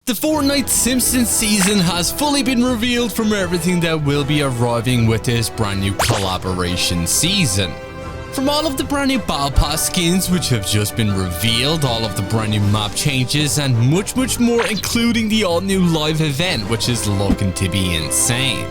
The Fortnite Simpsons season has fully been revealed from everything that will be arriving with this brand new collaboration season. From all of the brand new Battle Pass skins which have just been revealed, all of the brand new map changes, and much more, including the all new live event which is looking to be insane.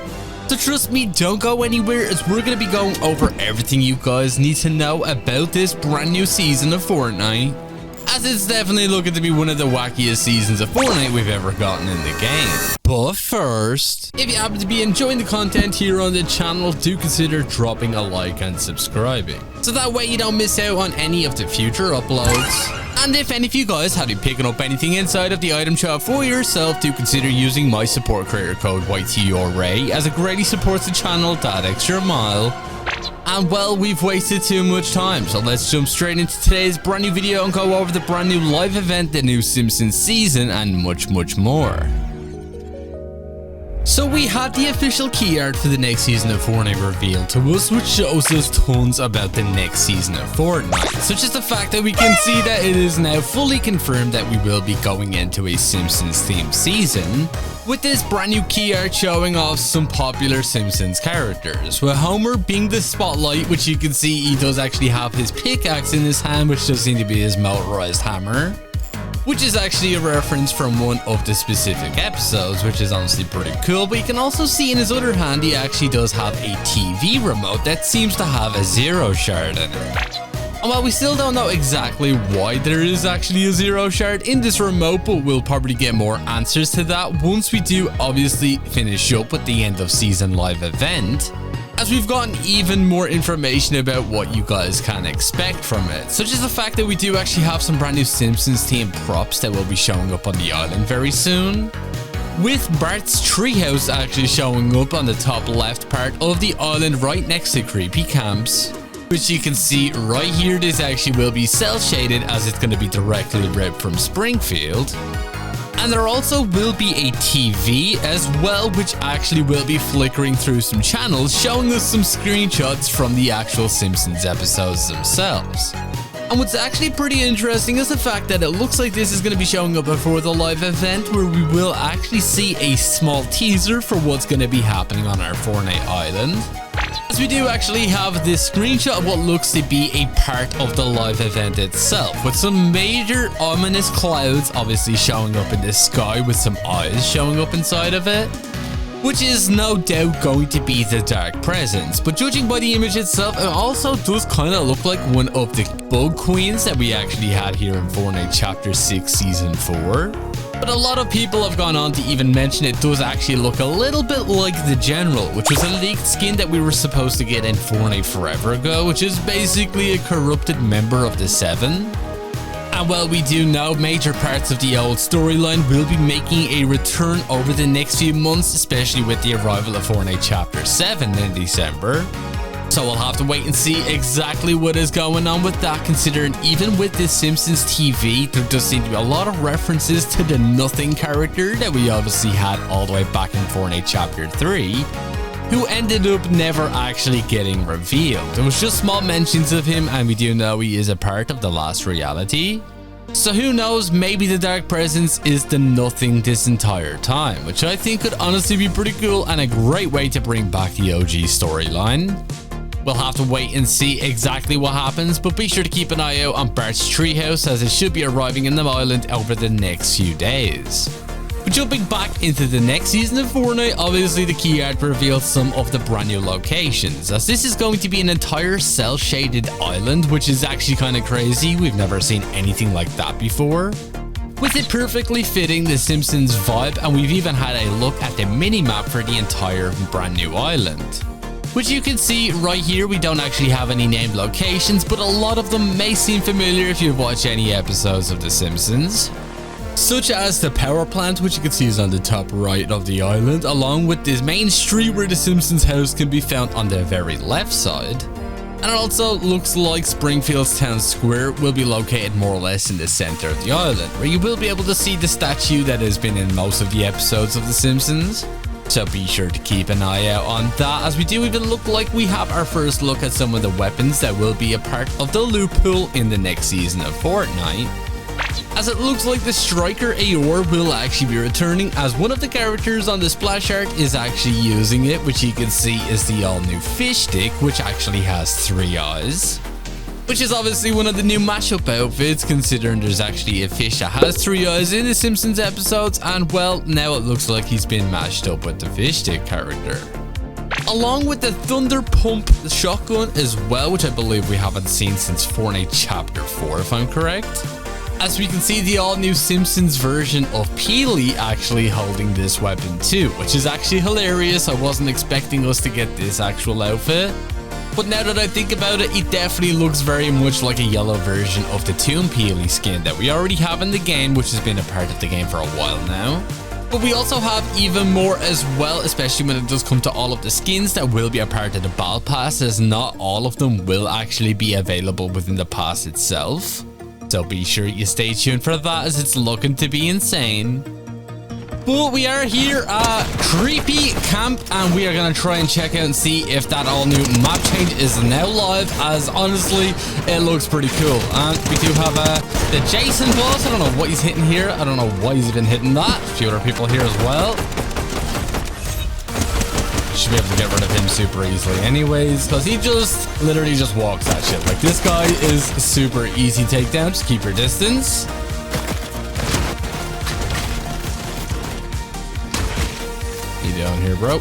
So trust me, don't go anywhere as we're going to be going over everything you guys need to know about this brand new season of Fortnite, as it's definitely looking to be one of the wackiest seasons of Fortnite we've ever gotten in the game. But first, if you happen to be enjoying the content here on the channel, do consider dropping a like and subscribing, so that way you don't miss out on any of the future uploads. And if any of you guys have been picking up anything inside of the item shop for yourself, do consider using my support creator code YTRAY, as it greatly supports the channel that extra mile. And well, we've wasted too much time, so let's jump straight into today's brand new video and go over the brand new live event, the new Simpsons season, and much more. So we had the official key art for the next season of Fortnite revealed to us, which shows us tons about the next season of Fortnite, such as the fact that we can see that it is now fully confirmed that we will be going into a Simpsons themed season, with this brand new key art showing off some popular Simpsons characters, with Homer being the spotlight, which you can see he does actually have his pickaxe in his hand, which does seem to be his motorized hammer, which is actually a reference from one of the specific episodes, which is honestly pretty cool. But you can also see in his other hand he actually does have a TV remote that seems to have a zero shard in it. And while we still don't know exactly why there is actually a zero shard in this remote, but we'll probably get more answers to that once we do obviously finish up with the end of season live event, as we've gotten even more information about what you guys can expect from it, such as the fact that we do actually have some brand new Simpsons themed props that will be showing up on the island very soon, with Bart's treehouse actually showing up on the top left part of the island right next to creepy camps, which you can see right here. This actually will be cel shaded as it's going to be directly ripped from Springfield. And there also will be a TV as well, which actually will be flickering through some channels, showing us some screenshots from the actual Simpsons episodes themselves. And what's actually pretty interesting is the fact that it looks like this is going to be showing up before the live event, where we will actually see a small teaser for what's going to be happening on our Fortnite island, as we do actually have this screenshot of what looks to be a part of the live event itself, with some major ominous clouds obviously showing up in the sky with some eyes showing up inside of it, which is no doubt going to be the Dark Presence. But judging by the image itself, it also does kind of look like one of the bug queens that we actually had here in Fortnite Chapter 6 Season 4. But a lot of people have gone on to even mention it does actually look a little bit like the General, which was a leaked skin that we were supposed to get in Fortnite forever ago, which is basically a corrupted member of the Seven. And while we do know major parts of the old storyline will be making a return over the next few months, especially with the arrival of Fortnite Chapter 7 in December. So we'll have to wait and see exactly what is going on with that, considering even with this Simpsons TV, there does seem to be a lot of references to the Nothing character that we obviously had all the way back in Fortnite Chapter 3, who ended up never actually getting revealed. There was just small mentions of him, and we do know he is a part of the last reality. So who knows, maybe the Dark Presence is the Nothing this entire time, which I think could honestly be pretty cool and a great way to bring back the OG storyline. We'll have to wait and see exactly what happens, but be sure to keep an eye out on Bart's treehouse, as it should be arriving in the island over the next few days. But jumping back into the next season of Fortnite, obviously the key art reveals some of the brand new locations, as this is going to be an entire cel shaded island, which is actually kind of crazy. We've never seen anything like that before, with it perfectly fitting the Simpsons vibe, and we've even had a look at the mini-map for the entire brand new island, which you can see right here. We don't actually have any named locations, but a lot of them may seem familiar if you've watched any episodes of The Simpsons, such as the power plant, which you can see is on the top right of the island, along with this main street where the Simpsons house can be found on the very left side. And it also looks like Springfield's town square will be located more or less in the center of the island, where you will be able to see the statue that has been in most of the episodes of The Simpsons. So be sure to keep an eye out on that, as we do even look like we have our first look at some of the weapons that will be a part of the loot pool in the next season of Fortnite. as it looks like the striker Aor will actually be returning, as one of the characters on the splash art is actually using it, which you can see is the all new fish stick, which actually has 3 eyes. Which is obviously one of the new Mashup outfits, considering there's actually a fish that has 3 eyes in the Simpsons episodes, and well, now it looks like he's been mashed up with the fish stick character. Along with the Thunder Pump shotgun as well, which I believe we haven't seen since Fortnite Chapter 4, if I'm correct. As we can see, the all-new Simpsons version of Peely actually holding this weapon too, which is actually hilarious. I wasn't expecting us to get this actual outfit. But now that I think about it, it definitely looks very much like a yellow version of the Toon Peely skin that we already have in the game, which has been a part of the game for a while now. But we also have even more as well, especially when it does come to all of the skins that will be a part of the Battle Pass, as not all of them will actually be available within the pass itself. So be sure you stay tuned for that, as it's looking to be insane. But we are here at Creepy Camp, and we are going to try and check out and see if that all new map change is now live, as honestly it looks pretty cool. And we do have the Jason boss. I don't know what he's hitting here. I don't know why he's even hitting that. A few other people here as well. Should be able to get rid of him super easily anyways, because he just literally just walks that shit. Like, this guy is super easy takedown. Just keep your distance. Down here, bro.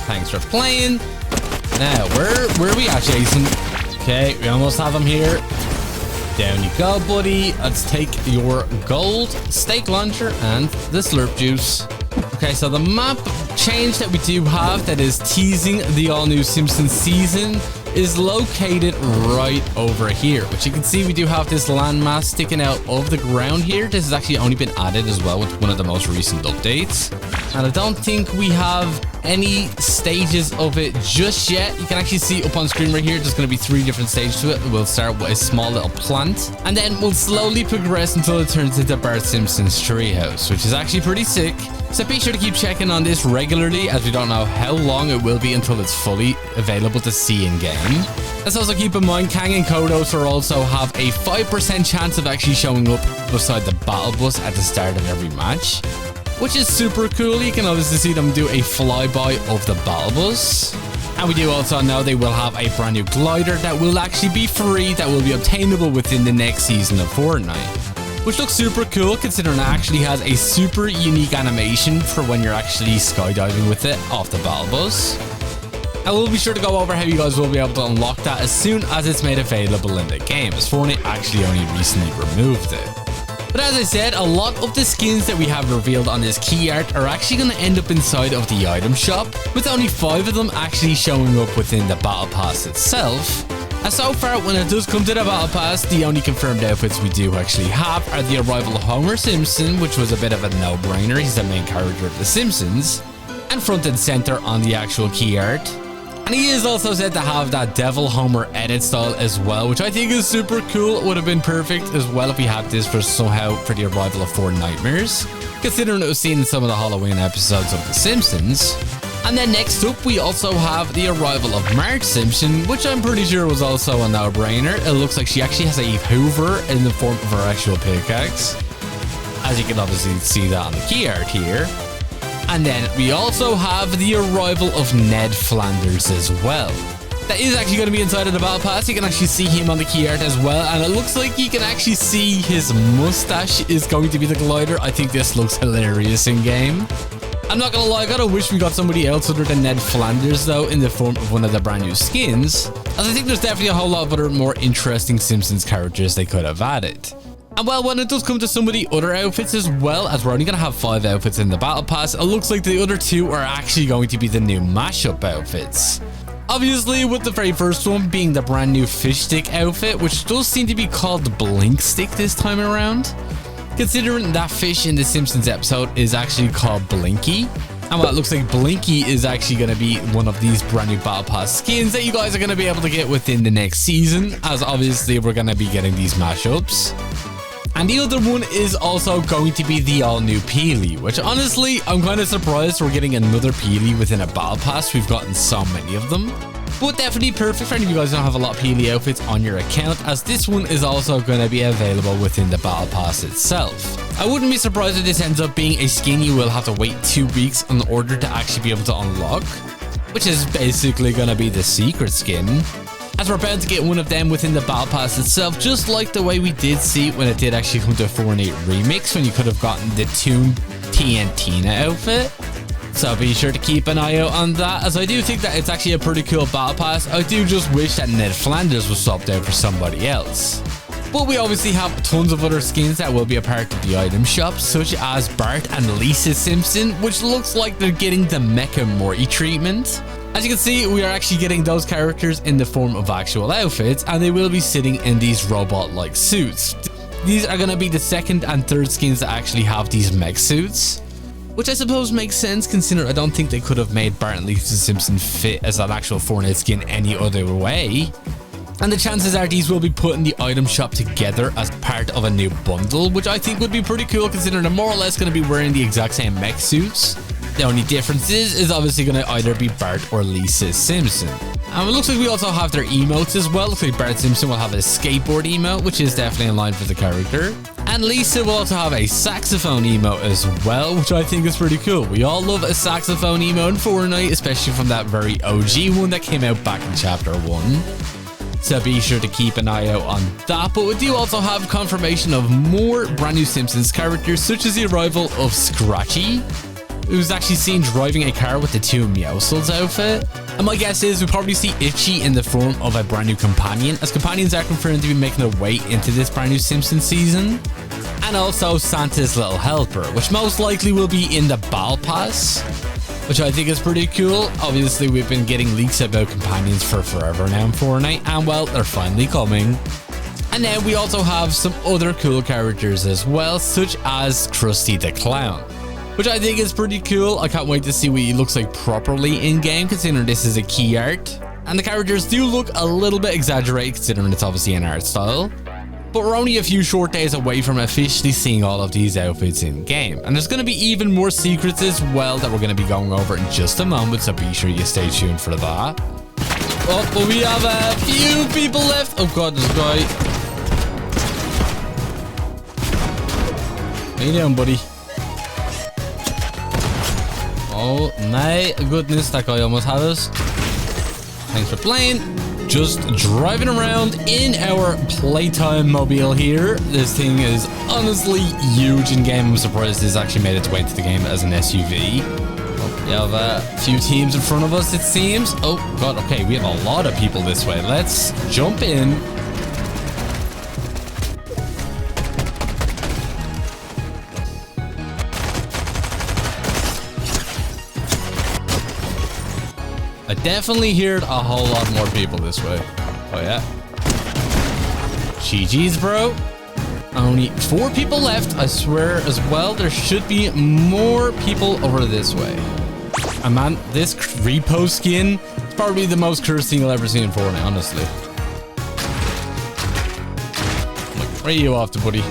Thanks for playing. Now, where are we at, Jason? Okay, we almost have him here. Down you go, buddy. Let's take your gold steak launcher and the slurp juice. Okay, so the map change that we do have that is teasing the all-new Simpsons season is located right over here, which you can see we do have this landmass sticking out of the ground here. This has actually only been added as well with one of the most recent updates, and I don't think we have any stages of it just yet. You can actually see up on screen right here, there's going to be 3 different stages to it. We'll start with a small little plant, and then we'll slowly progress until it turns into Bart Simpson's treehouse, which is actually pretty sick. So be sure to keep checking on this regularly, as we don't know how long it will be until it's fully available to see in game. Let's also keep in mind Kang and Kodos will also have a 5% chance of actually showing up beside the battle bus at the start of every match, which is super cool. You can obviously see them do a flyby of the battle bus. And we do also know they will have a brand new glider that will actually be free, that will be obtainable within the next season of Fortnite, which looks super cool considering it actually has a super unique animation for when you're actually skydiving with it off the battle bus. I will be sure to go over how you guys will be able to unlock that as soon as it's made available in the game, as Fortnite actually only recently removed it. But as I said, a lot of the skins that we have revealed on this key art are actually going to end up inside of the item shop, with only 5 of them actually showing up within the Battle Pass itself. And so far, when it does come to the Battle Pass, the only confirmed outfits we do actually have are the arrival of Homer Simpson, which was a bit of a no-brainer. He's the main character of The Simpsons, and front and center on the actual key art. And he is also said to have that Devil Homer edit style as well, which I think is super cool. It would have been perfect as well if we had this for the arrival of Fortnitemares, considering it was seen in some of the Halloween episodes of The Simpsons. And then next up, we also have the arrival of Marge Simpson, which I'm pretty sure was also a no-brainer. It looks like she actually has a hoover in the form of her actual pickaxe, as you can obviously see that on the key art here. And then we also have the arrival of Ned Flanders as well. That is actually going to be inside of the Battle Pass. You can actually see him on the key art as well, and it looks like you can actually see his mustache is going to be the glider. I think this looks hilarious in game. I'm not gonna lie, I gotta wish we got somebody else other than Ned Flanders though in the form of one of the brand new skins, as I think there's definitely a whole lot of other more interesting Simpsons characters they could have added. And well, when it does come to some of the other outfits as well, as we're only going to have 5 outfits in the Battle Pass, it looks like the other 2 are actually going to be the new Mashup outfits. Obviously, with the very first one being the brand new fish stick outfit, which does seem to be called the Blink Stick this time around, considering that fish in the Simpsons episode is actually called Blinky. And well, it looks like Blinky is actually going to be one of these brand new Battle Pass skins that you guys are going to be able to get within the next season, as obviously we're going to be getting these mashups. And the other one is also going to be the all-new Peely, which honestly, I'm kind of surprised we're getting another Peely within a Battle Pass. We've gotten so many of them. But definitely perfect for any of you guys who don't have a lot of Peely outfits on your account, as this one is also going to be available within the battle pass itself. I wouldn't be surprised if this ends up being a skin you will have to wait 2 weeks in order to actually be able to unlock, which is basically going to be the secret skin, as we're bound to get one of them within the battle pass itself, just like the way we did see when it did actually come to Fortnite Remix, when you could have gotten the Toon Tina outfit. So be sure to keep an eye out on that, as I do think that it's actually a pretty cool battle pass. I do just wish that Ned Flanders was swapped out for somebody else. But we obviously have tons of other skins that will be a part of the item shop, such as Bart and Lisa Simpson, which looks like they're getting the Mecha Morty treatment. As you can see, we are actually getting those characters in the form of actual outfits, and they will be sitting in these robot-like suits. These are going to be the second and third skins that actually have these mech suits, which I suppose makes sense, considering I don't think they could have made Bart and Lisa Simpson fit as an actual Fortnite skin any other way. And the chances are these will be put in the item shop together as part of a new bundle, which I think would be pretty cool, considering they're more or less going to be wearing the exact same mech suits. The only difference is obviously going to either be Bart or Lisa Simpson. And it looks like we also have their emotes as well. Looks like Bart Simpson will have a skateboard emote, which is definitely in line for the character. And Lisa will also have a saxophone emote as well, which I think is pretty cool. We all love a saxophone emote in Fortnite, especially from that very OG one that came out back in Chapter 1. So be sure to keep an eye out on that. But we do also have confirmation of more brand new Simpsons characters, such as the arrival of Scratchy, who's actually seen driving a car with the two Meowscles outfit. And my guess is we'll probably see Itchy in the form of a brand new companion, as companions are confirmed to be making their way into this brand new Simpsons season. And also Santa's little helper, which most likely will be in the Battle Pass, which I think is pretty cool. Obviously, we've been getting leaks about companions for forever now in Fortnite, and well, they're finally coming. And then we also have some other cool characters as well, such as Krusty the Clown, which I think is pretty cool. I can't wait to see what he looks like properly in-game, considering this is a key art. And the characters do look a little bit exaggerated, considering it's obviously an art style. But we're only a few short days away from officially seeing all of these outfits in-game. And there's going to be even more secrets as well that we're going to be going over in just a moment, so be sure you stay tuned for that. Oh, but we have a few people left. Oh god, this guy. How you doing, buddy? Oh my goodness, that guy almost had us. Thanks for playing. Just driving around in our playtime mobile here. This thing is honestly huge in game. I'm surprised this actually made its way into the game as an SUV. Oh, we have a few teams in front of us, it seems. Oh god, okay, we have a lot of people this way. Let's jump in. I definitely heard a whole lot more people this way. Oh yeah. GG's, bro. Only 4 people left, I swear as well. There should be more people over this way. And man, this repo skin is probably the most cursed thing I'll ever see in Fortnite, honestly. Like, where are you off to, buddy?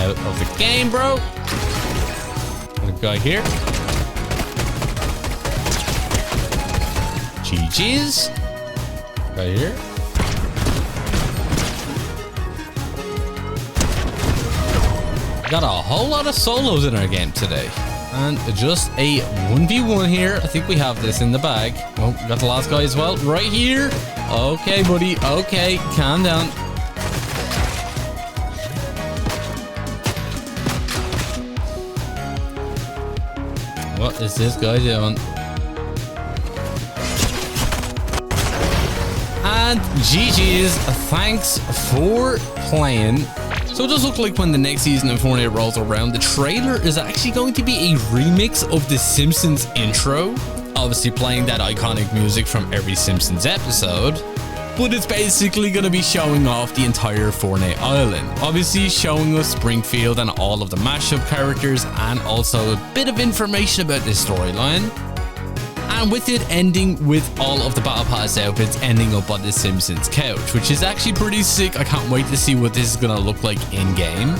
Out of the game, bro. Got a guy here. GG's. Right here. Got a whole lot of solos in our game today. And just a 1v1 here. I think we have this in the bag. Oh, we got the last guy as well. Right here. Okay, buddy. Okay, calm down. What is this guy doing? And GG's, thanks for playing. So it does look like when the next season of Fortnite rolls around, the trailer is actually going to be a remix of the Simpsons intro. Obviously playing that iconic music from every Simpsons episode. But it's basically going to be showing off the entire Fortnite island. Obviously showing us Springfield and all of the Mashup characters, and also a bit of information about this storyline. And with it ending with all of the Battle Pass outfits ending up on the Simpsons couch, which is actually pretty sick. I can't wait to see what this is going to look like in-game.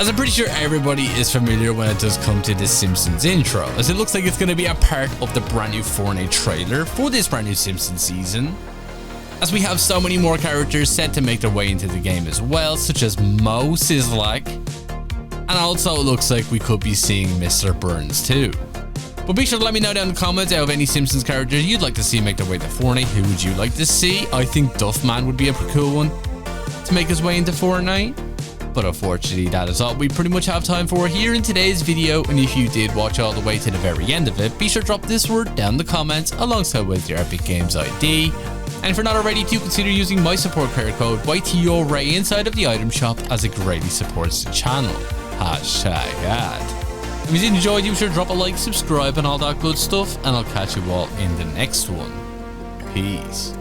as I'm pretty sure everybody is familiar when it does come to the Simpsons intro, as it looks like it's going to be a part of the brand new Fortnite trailer for this brand new Simpsons season, as we have so many more characters set to make their way into the game as well, such as Mo Sizzlack, and also it looks like we could be seeing Mr. Burns too. But be sure to let me know down in the comments out of any Simpsons characters you'd like to see make their way to Fortnite. Who would you like to see? I think Duffman would be a pretty cool one to make his way into Fortnite. But unfortunately, that is all we pretty much have time for here in today's video. And if you did watch all the way to the very end of it, be sure to drop this word down in the comments alongside with your Epic Games ID. And if you're not already, do consider using my support credit code YTORAY inside of the item shop, as it greatly supports the channel. #ad. If you did enjoy, be sure to drop a like, subscribe, and all that good stuff. And I'll catch you all in the next one. Peace.